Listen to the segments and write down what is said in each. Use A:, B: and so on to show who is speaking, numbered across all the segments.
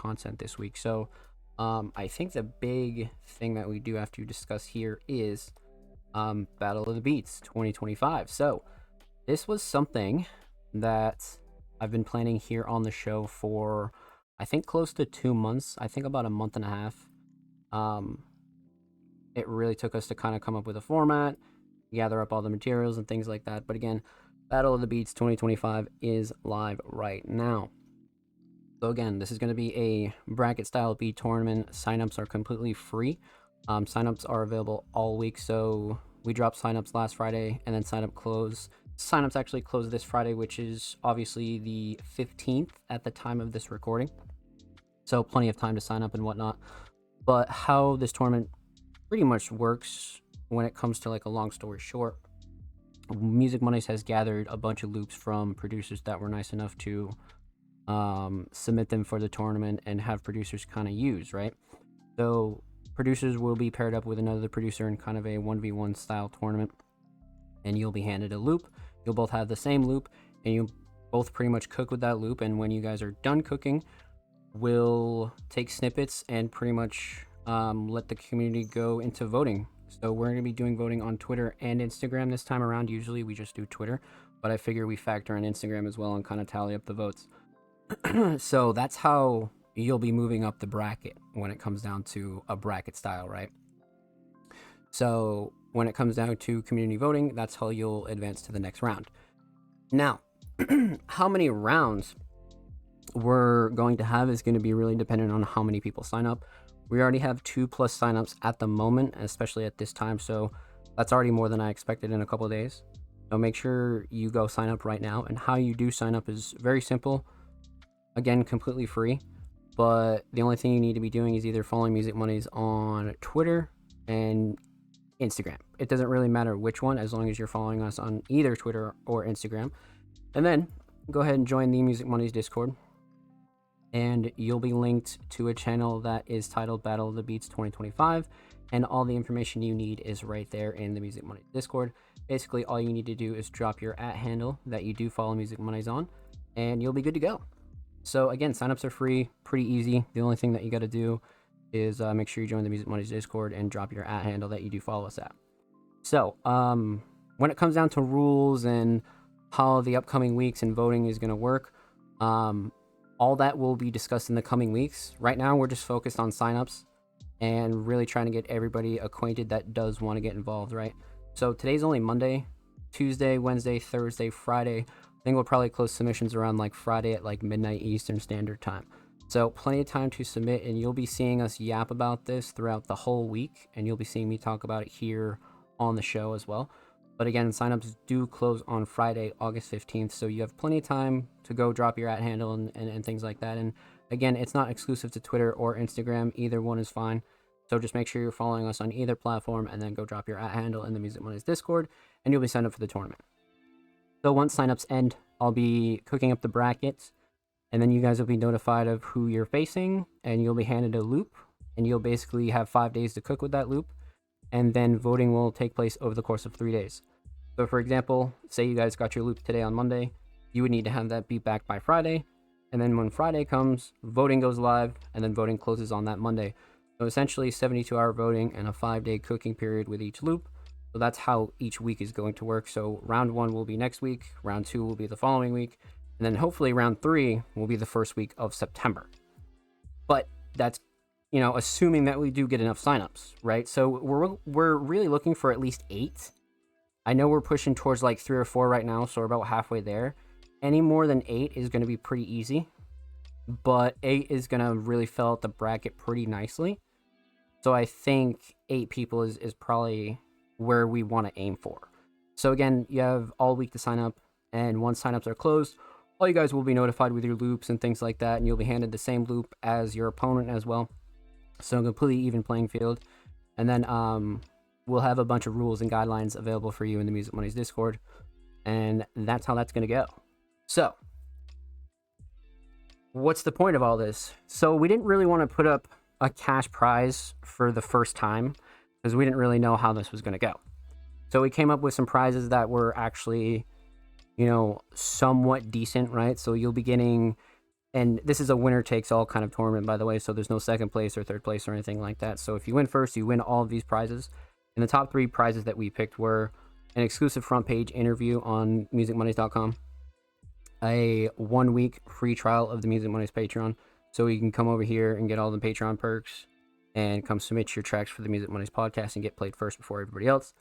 A: content this week. So I think the big thing that we do have to discuss here is Battle of the Beats 2025. So this was something that I've been planning here on the show for, I think, close to 2 months. I think about a month and a half. It really took us to kind of come up with a format, gather up all the materials and things like that. But again, Battle of the Beats 2025 is live right now. So again, this is going to be a bracket style beat tournament. Signups are completely free. Signups are available all week. So we dropped signups last Friday, and then signups actually close this Friday, which is obviously the 15th at the time of this recording. So plenty of time to sign up and whatnot. But how this tournament pretty much works when it comes to like a long story short, Music Mondays has gathered a bunch of loops from producers that were nice enough to submit them for the tournament and have producers kind of use, right? So producers will be paired up with another producer in kind of a 1v1 style tournament, and you'll be handed a loop. You'll both have the same loop, and you'll both pretty much cook with that loop. And when you guys are done cooking, we'll take snippets and pretty much let the community go into voting. So we're going to be doing voting on Twitter and Instagram this time around. Usually we just do Twitter, but I figure we factor in Instagram as well and kind of tally up the votes. So that's how you'll be moving up the bracket when it comes down to a bracket style, right? So when it comes down to community voting, that's how you'll advance to the next round. Now, how many rounds we're going to have is going to be really dependent on how many people sign up. We already have 2+ signups at the moment, especially at this time. So that's already more than I expected in a couple of days. So make sure you go sign up right now. And how you do sign up is very simple. Again, completely free. But the only thing you need to be doing is either following Music Mondays on Twitter and Instagram. It doesn't really matter which one, as long as you're following us on either Twitter or Instagram. And then go ahead and join the Music Mondays Discord. And you'll be linked to a channel that is titled Battle of the Beats 2025, and all the information you need is right there in the Music Mondays Discord. Basically, all you need to do is drop your @handle that you do follow Music Mondays on, and you'll be good to go. So again, signups are free, pretty easy. The only thing that you got to do is make sure you join the Music Mondays Discord and drop your @handle that you do follow us at. So when it comes down to rules and how the upcoming weeks and voting is going to work, all that will be discussed in the coming weeks. Right now, we're just focused on signups and really trying to get everybody acquainted that does want to get involved, right? So today's only Monday. Tuesday, Wednesday, Thursday, Friday. I think we'll probably close submissions around like Friday at like midnight Eastern Standard Time. So plenty of time to submit, and you'll be seeing us yap about this throughout the whole week, and you'll be seeing me talk about it here on the show as well. But again, signups do close on Friday, August 15th, so you have plenty of time to go drop your @handle and things like that. And again, it's not exclusive to Twitter or Instagram. Either one is fine. So just make sure you're following us on either platform, and then go drop your @handle in the Music Mondays Discord, and you'll be signed up for the tournament. So once signups end, I'll be cooking up the brackets, and then you guys will be notified of who you're facing, and you'll be handed a loop, and you'll basically have 5 days to cook with that loop. And then voting will take place over the course of 3 days. So for example, say you guys got your loop today on Monday, you would need to have that beat back by Friday. And then when Friday comes, voting goes live, and then voting closes on that Monday. So essentially 72-hour voting and a 5-day cooking period with each loop. So that's how each week is going to work. So round 1 will be next week, round 2 will be the following week, and then hopefully round 3 will be the first week of September. But that's, assuming that we do get enough signups, right? So we're really looking for at least 8. I know we're pushing towards like 3 or 4 right now, so we're about halfway there. Any more than 8 is going to be pretty easy, but 8 is going to really fill out the bracket pretty nicely. So I think 8 people is probably where we want to aim for. So again, you have all week to sign up, and once signups are closed, all you guys will be notified with your loops and things like that, and you'll be handed the same loop as your opponent as well. So a completely even playing field. And then we'll have a bunch of rules and guidelines available for you in the Music Mondays Discord, and that's how that's going to go. So what's the point of all this? So we didn't really want to put up a cash prize for the first time because we didn't really know how this was going to go. So we came up with some prizes that were actually, somewhat decent, right? So you'll be getting And this is a winner takes all kind of tournament, by the way, so there's no second place or third place or anything like that. So if you win first, you win all of these prizes. And the top 3 prizes that we picked were an exclusive front page interview on musicmondays.com, a 1-week free trial of the Music Mondays Patreon, so you can come over here and get all the Patreon perks and come submit your tracks for the Music Mondays podcast and get played first before everybody else.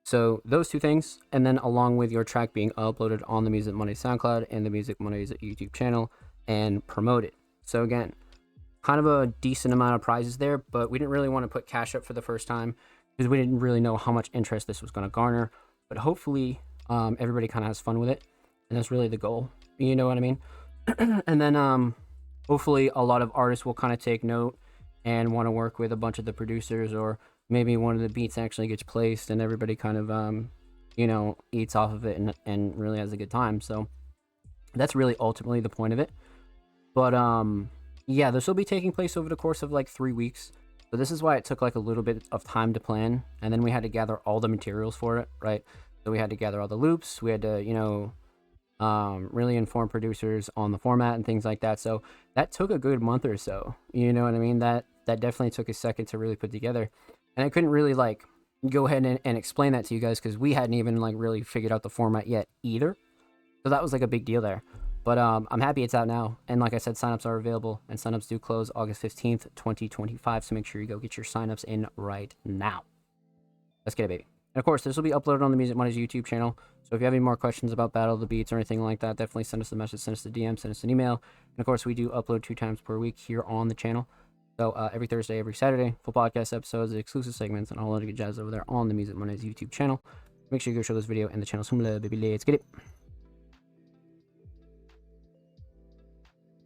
A: So those 2 things, and then along with your track being uploaded on the Music Mondays SoundCloud and the Music Mondays YouTube channel and promoted. So again, kind of a decent amount of prizes there, but we didn't really want to put cash up for the first time because we didn't really know how much interest this was going to garner. But hopefully everybody kind of has fun with it, and that's really the goal. You know what I mean? And then hopefully a lot of artists will kind of take note and want to work with a bunch of the producers, or maybe one of the beats actually gets placed and everybody kind of eats off of it and really has a good time. So that's really ultimately the point of it. But yeah, this will be taking place over the course of like 3 weeks. So this is why it took like a little bit of time to plan, and then we had to gather all the materials for it, right? So we had to gather all the loops, we had to really inform producers on the format and things like that. So that took a good month or so. You know what I mean? That definitely took a second to really put together, and I couldn't really like go ahead and explain that to you guys because we hadn't even like really figured out the format yet either. So that was like a big deal there. But I'm happy it's out now. And like I said, signups are available, and signups do close August 15th, 2025. So make sure you go get your signups in right now. Let's get it, baby. And of course, this will be uploaded on the Music Mondays YouTube channel. So if you have any more questions about Battle of the Beats or anything like that, definitely send us a message, send us a DM, send us an email. And of course, we do upload 2 times per week here on the channel. So every Thursday, every Saturday, full podcast episodes, exclusive segments, and all that good jazz over there on the Music Mondays YouTube channel. Make sure you go show this video and the channel some love, baby. Let's get it.